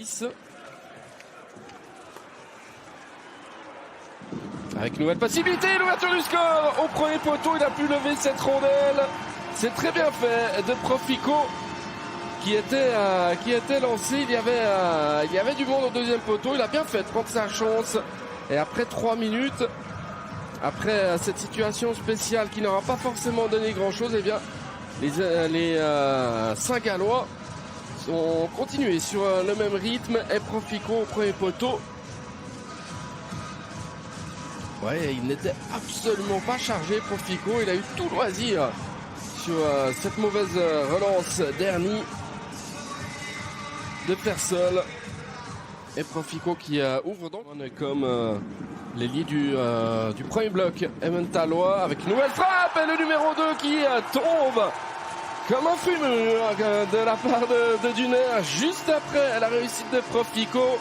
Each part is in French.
tennis. Avec une nouvelle possibilité, l'ouverture du score au premier poteau, il a pu lever cette rondelle. C'est très bien fait de Profico qui était lancé. Il y avait du monde au deuxième poteau, il a bien fait de prendre sa chance. Et après 3 minutes, après cette situation spéciale qui n'aura pas forcément donné grand chose, eh bien les Saint-Gallois ont continué sur le même rythme et Profico au premier poteau. Ouais, il n'était absolument pas chargé, Profico. Il a eu tout loisir sur cette mauvaise relance d'Ernie de Persol. Et Profico qui ouvre donc comme l'ailier du premier bloc, Emmentalois, avec une nouvelle frappe et le numéro 2 qui tombe comme un fumeur de la part de Duner juste après la réussite de Profico.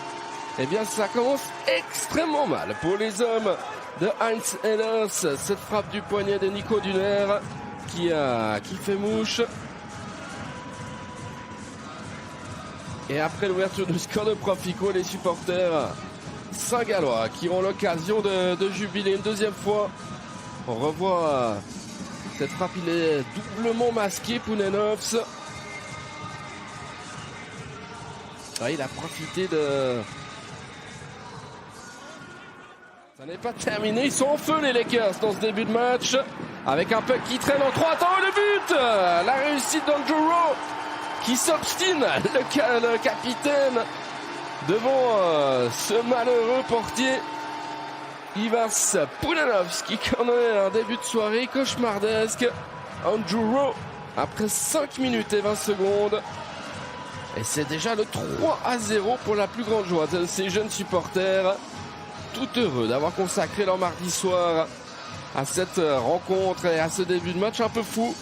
Eh bien, ça commence extrêmement mal pour les hommes de Heinz Ehlers. Cette frappe du poignet de Nico Duner qui fait mouche. Et après l'ouverture du score de Profico, les supporters Saint-Gallois qui ont l'occasion de jubiler une deuxième fois. On revoit cette frappe, il est doublement masqué, Pounenovs. Ah, il a profité de... Ça n'est pas terminé, ils sont en feu les Lakers dans ce début de match. Avec un puck qui traîne en 3 temps et le but. La réussite d'Andrew Rowe qui s'obstine, le capitaine, devant ce malheureux portier. Ivars Pounenovs qui connaît un début de soirée cauchemardesque. Andrew Rowe après 5 minutes et 20 secondes. Et c'est déjà le 3-0 pour la plus grande joie de ces jeunes supporters. Tout heureux d'avoir consacré leur mardi soir à cette rencontre et à ce début de match un peu fou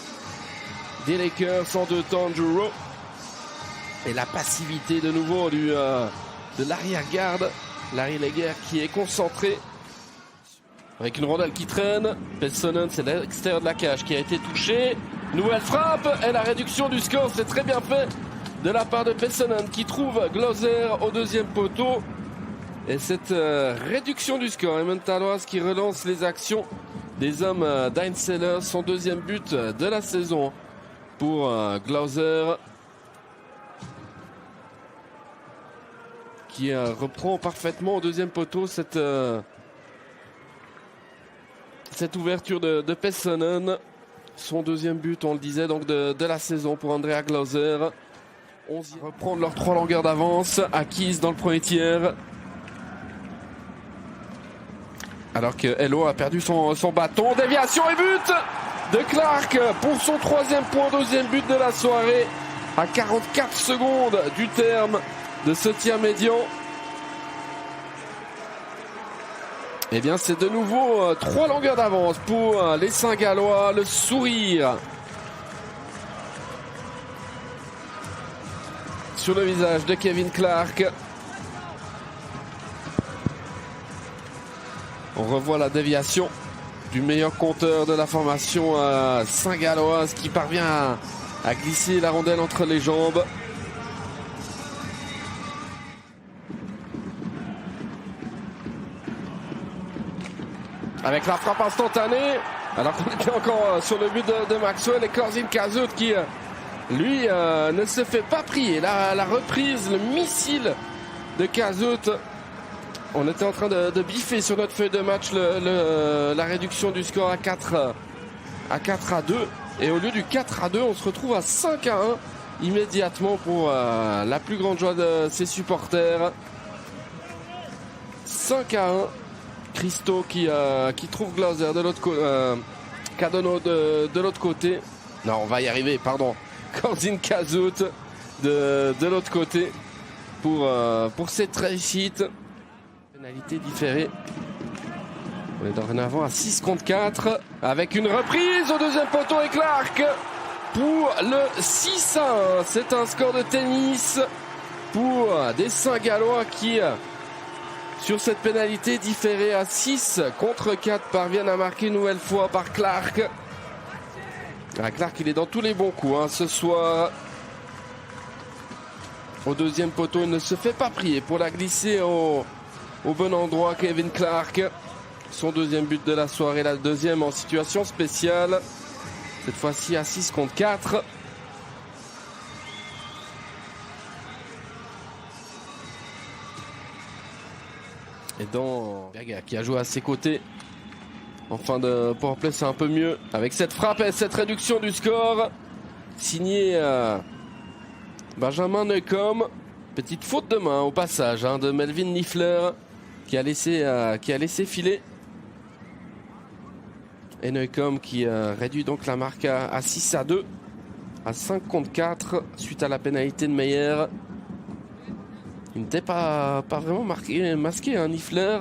des Lakers en 2 temps. Andrew Rowe et la passivité de nouveau de l'arrière-garde Larry Laguerre qui est concentré avec une rondelle qui traîne. Pessonen, c'est l'extérieur de la cage qui a été touché. Nouvelle frappe et la réduction du score, c'est très bien fait de la part de Pessonen qui trouve Glauser au deuxième poteau. Et cette réduction du score, Emmentalois qui relance les actions des hommes d'Heinz Ehlers, son deuxième but de la saison pour Glauser, qui reprend parfaitement au deuxième poteau cette ouverture de Pessonen. Son deuxième but, on le disait, donc de la saison pour Andrea Glauser. On reprendre leurs 3 longueurs d'avance acquises dans le premier tiers. Alors que Hello a perdu son bâton. Déviation et but de Clark pour son 3e point, 2e but de la soirée. À 44 secondes du terme de ce tir médian. Eh bien, c'est de nouveau 3 longueurs d'avance pour les Saint-Gallois. Le sourire sur le visage de Kevin Clark. On revoit la déviation du meilleur compteur de la formation saint-galloise qui parvient à glisser la rondelle entre les jambes. Avec la frappe instantanée, alors qu'on était encore sur le but de Maxwell, et Corzine Cazout qui, lui, ne se fait pas prier. La reprise, le missile de Cazout. On était en train de biffer sur notre feuille de match la réduction du score à 4-2. Et au lieu du 4-2, on se retrouve à 5-1 immédiatement pour la plus grande joie de ses supporters. 5-1. Christo qui trouve Glauser de l'autre côté. Cadonneau de l'autre côté. Non, on va y arriver, pardon. Corzine Cazout de l'autre côté pour cette réussite. Pénalité différée. On est dorénavant à 6 contre 4 avec une reprise au deuxième poteau et Clark pour le 6-1. C'est un score de tennis pour des Saint-Gallois qui, sur cette pénalité différée à 6 contre 4, parviennent à marquer une nouvelle fois par Clark. Clark, il est dans tous les bons coups ce soir. au deuxième poteau. Il ne se fait pas prier pour la glisser au bon endroit. Kevin Clark, son deuxième but de la soirée, la deuxième en situation spéciale. Cette fois-ci à 6 contre 4. Et dans Berga qui a joué à ses côtés. En fin de powerplay, c'est un peu mieux. Avec cette frappe et cette réduction du score. Signé Benjamin Neukom. Petite faute de main au passage de Melvin Niffler qui a laissé filer. Et Neukom qui réduit donc la marque à 6-2. À 5 contre 4 suite à la pénalité de Meyer. Il n'était pas vraiment masqué, Niffler.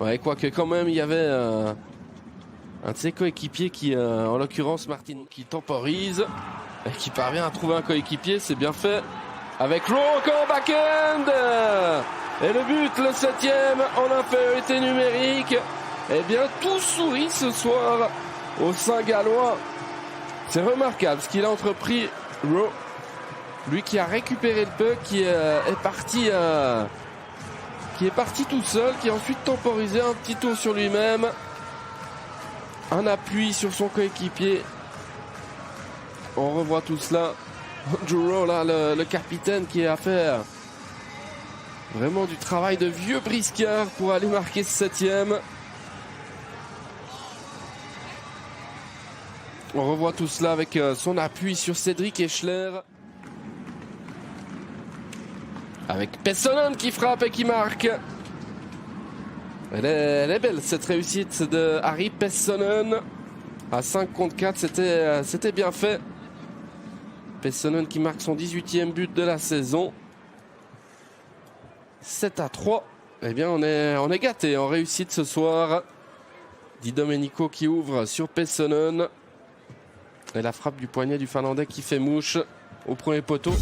Ouais, quoique quand même, il y avait un de ses coéquipiers qui, en l'occurrence Martin, qui temporise et qui parvient à trouver un coéquipier. C'est bien fait avec Rowe encore back-end. Et le but, le 7e en infériorité numérique. Eh bien, tout sourit ce soir au sein gallois. C'est remarquable ce qu'il a entrepris, Rowe. Lui qui a récupéré le puck, qui est parti tout seul, qui a ensuite temporisé un petit tour sur lui-même. Un appui sur son coéquipier. On revoit tout cela. Andrew Rowe, là, le capitaine qui a fait vraiment du travail de vieux briscard pour aller marquer ce 7e. On revoit tout cela avec son appui sur Cédric Eschler. Avec Pessonen qui frappe et qui marque. Elle est belle cette réussite de Harry Pessonen. À 5 contre 4, c'était bien fait. Pessonen qui marque son 18e but de la saison. 7-3. Eh bien, on est gâté en réussite ce soir. Di Domenico qui ouvre sur Pessonen. Et la frappe du poignet du Finlandais qui fait mouche au premier poteau.